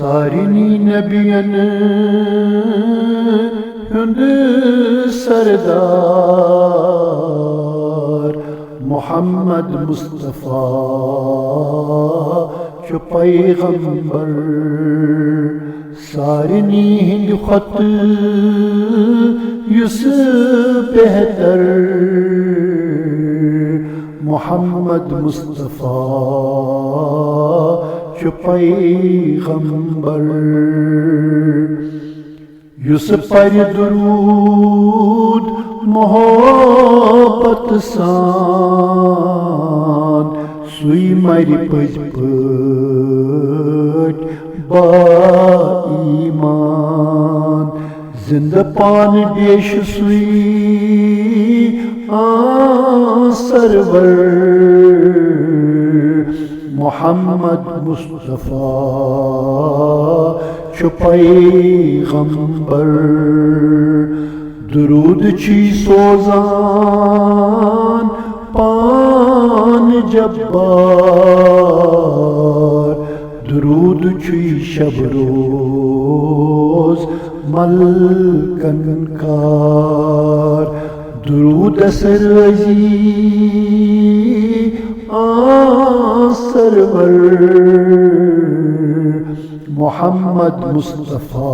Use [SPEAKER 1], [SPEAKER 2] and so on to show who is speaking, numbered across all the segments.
[SPEAKER 1] سارنی نبیَن ہُنٛد سردار محمد مصطفیٰ چھُ پیغمبر سارنی ہِنٛدِ کھۄتہٕ یُس بہتر محمد مصطفیٰ چھُ پیغمبر یُس پرِ درود محبت سان سُے مرِ پٔزۍ پٲٹھۍ با ایمان زندٕ پانہٕ بیٚیہِ چھُ سُے سرور محمد مصطفیٰ چھُ پیغمبر درود چھُے سوزان پان جبار درود چھُے شب روز ملکن کار درودس رضی سرور محمد مصطفیٰ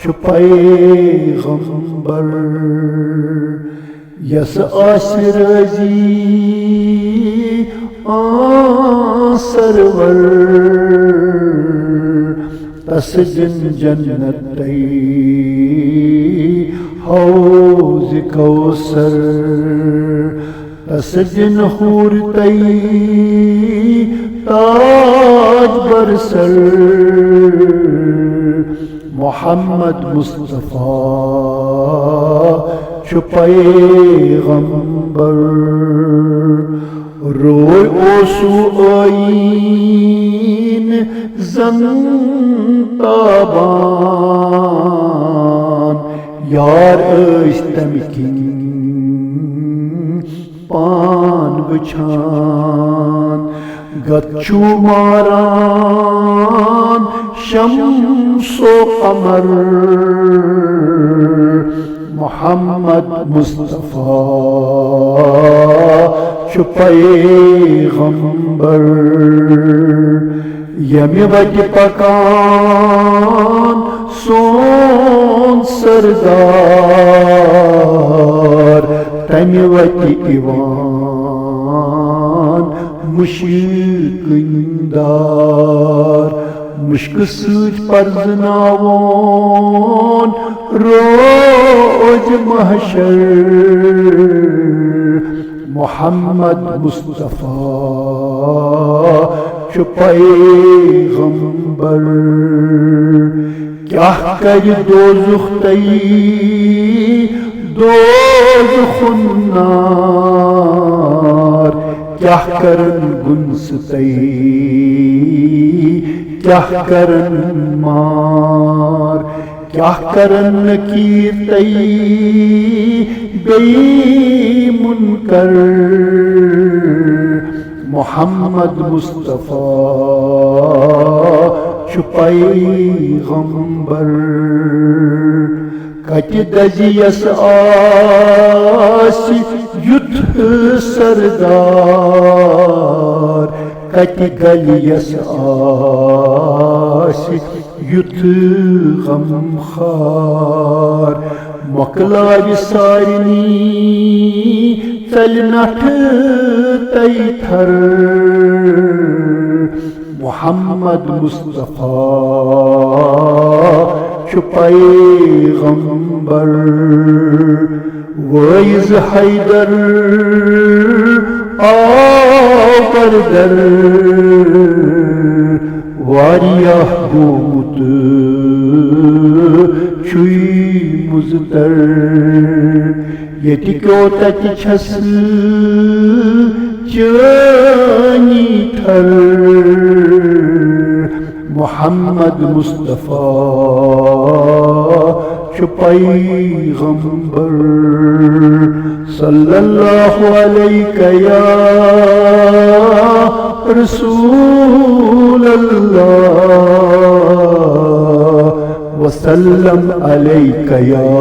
[SPEAKER 1] چھُ پیغمبر یس آسہِ رضی سرور تس دِن جنتَے حوض کوثر تس دِن حور تے تاج برسر محمد مصطفیٰ چھُ پیغمبر روے اوسو ٲییٖن زن تابان یار ٲسۍ تمہِ کِنۍ پان وٕچھان گت چھُ ماران شمسو قمر محمد مصطفیٰ چھُ پیغمبر ییٚمہِ وتہِ پکان سون سردار تمہِ وتہِ یِوان مُشکٕنۍ دار مُشکہٕ سۭتۍ پرزناوون روز محشر محمد مصطفیٰ چھُ پیغمبر کیٛاہ کرِ دوزخ دوزخُن نار کیٛاہ کرن گُنسہٕ کیٛاہ کرن مار کیٛاہ کرن نکیٖر بیٚیہِ مُنکر محمد مصطفیٰ چھُ پیغمبر کتہِ دزِ یس آسہِ یُتھ سردار کتہِ گلہِ یس آسہِ یُتھ غمخار مۄکلاوِ سارنٕے ژَلہِ نٹھٕ تھر محمد مصطفیٰ چھُ پیغمبر وٲعِظ حیدر آو بردر واریاہ گوٚمُت چھُے مُضطر ییٚتہِ کیٛو تتہِ چھَس چٲنی ٹھر محمد مصطفیٰ چھُ پیغمبر صلی اللہ علیہ یا رسول اللہ وسلم عليك يا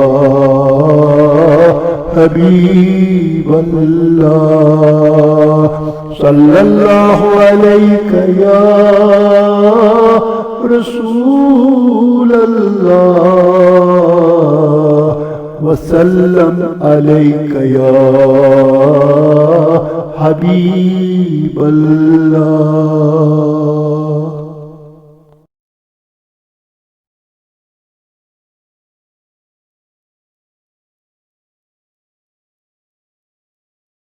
[SPEAKER 1] حبيب الله صلى الله عليك يا رسول الله وسلم عليك يا حبيب الله